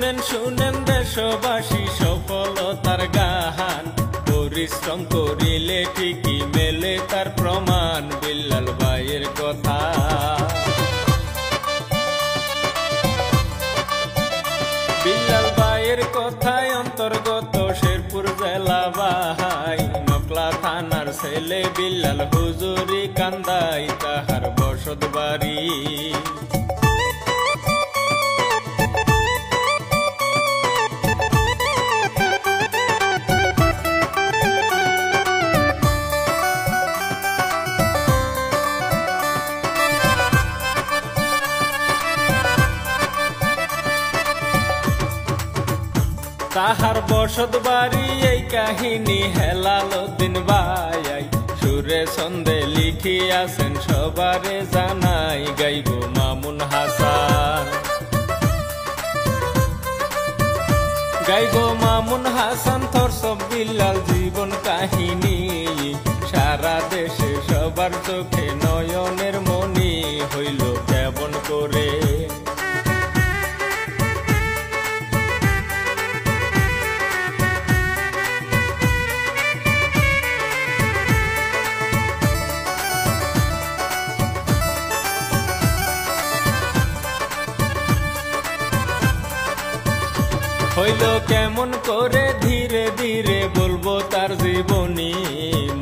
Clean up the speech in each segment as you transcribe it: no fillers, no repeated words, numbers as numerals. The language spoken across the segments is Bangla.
শুনেন শুনেন দেশবাসী সফলতার গান, পরিশ্রম করিলে ঠিকই মেলে তার প্রমাণ। বিল্লাল ভাইয়ের কথা, বিল্লাল ভাইয়ের কথায় অন্তর্গত শেরপুর জেলা ভাই, নকলা থানার ছেলে বিল্লাল হুজুরি কান্দাই তাহার বসত বাড়ি। তাহার বসত বাড়ি এই কাহিনী হেলালুদ্দিন ভাই সুরে ছন্দে লিখিয়াছেন সবারে জানাই। গাইব মামুন হাসান, গাইব মামুন হাসান থরসব বিল্লাল জীবন কাহিনী। সারা দেশে সবার চোখে নয়নের মনি হইল কেমন করে। হইল কেমন করে ধীরে ধীরে বলবো তার জীবনী,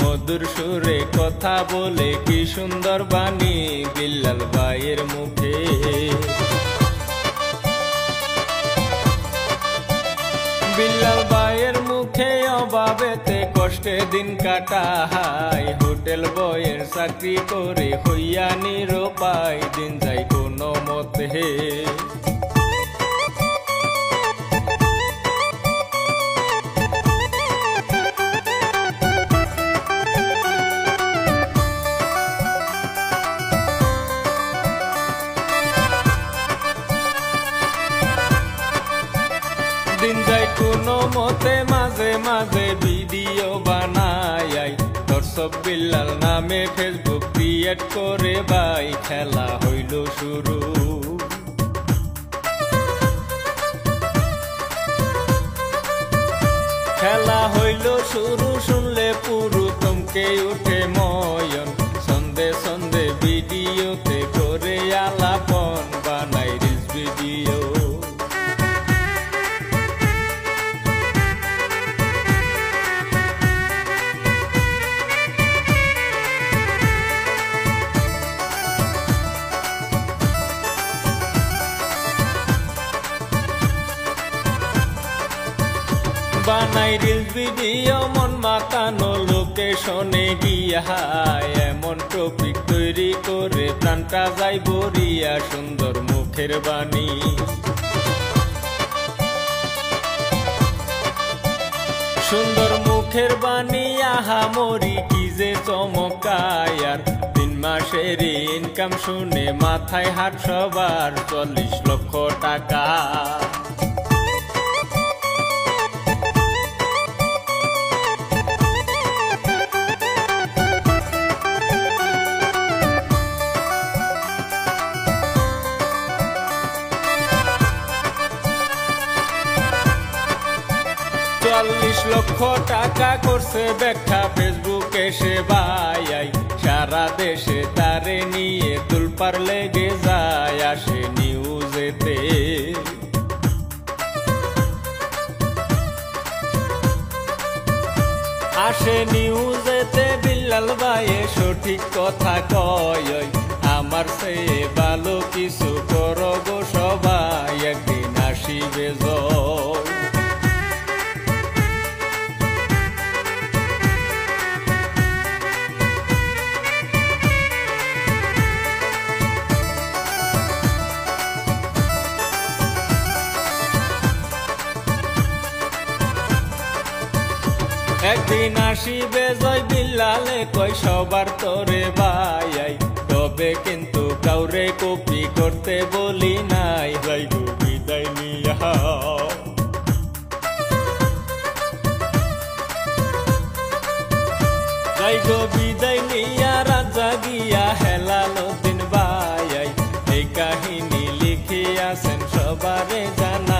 মধুর সুরে কথা বলে কি সুন্দর বাণী বিল্লাল ভাইয়ের মুখে। বিল্লাল ভাইয়ের মুখে অভাবেতে কষ্টে দিন কাটায়, হোটেল বয়ের চাকরি করে হইয়া নিরুপায় দিন যায় কোনো মতে। দিন যায় কোনো মতে, মাঝে মাঝে ভিডিও বানাই, দর্শক বিল্লাল নামে ফেসবুক ক্রিয়েট করে ভাই খেলা হইল শুরু। খেলা হইল শুরু শুনলে পুরো থমকে উঠে ময়ন, সন্ধে সন্ধে ভিডিওতে করে আলাপন বানাই রিলস ভিডিও। বানাই রিলস ভিডিও মন মাতানো লোকেশনে গিয়া, এমন টপিক তৈরি করে প্রাণটা যাই বরিয়া সুন্দর মুখের বাণী। সুন্দর মুখের বাণী আহা মরি কি যে চমকায়, আর 3 মাসের ইনকাম শুনে মাথায় হাত সবার 40 লক্ষ টাকা। লক্ষ টাকা করছে ব্যাখ্যা ফেসবুকে সে ভাই, সারা দেশে তারে নিয়ে তুলপার লেগে যায় আসে নিউজেতে। আসে নিউজেতে বিল্লাল ভাইয়ে সঠিক কথা কয়, আমার চেয়ে ভালো কিছু করো গো সবাই, একদিন আসিবে জয়। একদিন আসিবে জয় বিল্লালে কয় সবার তোরে ভাই, তবে কিন্তু কাউরে কপি করতে বলি নাই। যাই গো বিদায় নিয়া, যাই গো বিদায় নিয়া রাজা গিয়া হেলালুদ্দিন ভাই, এই কাহিনী লিখিয়াছেন সবারে জানা।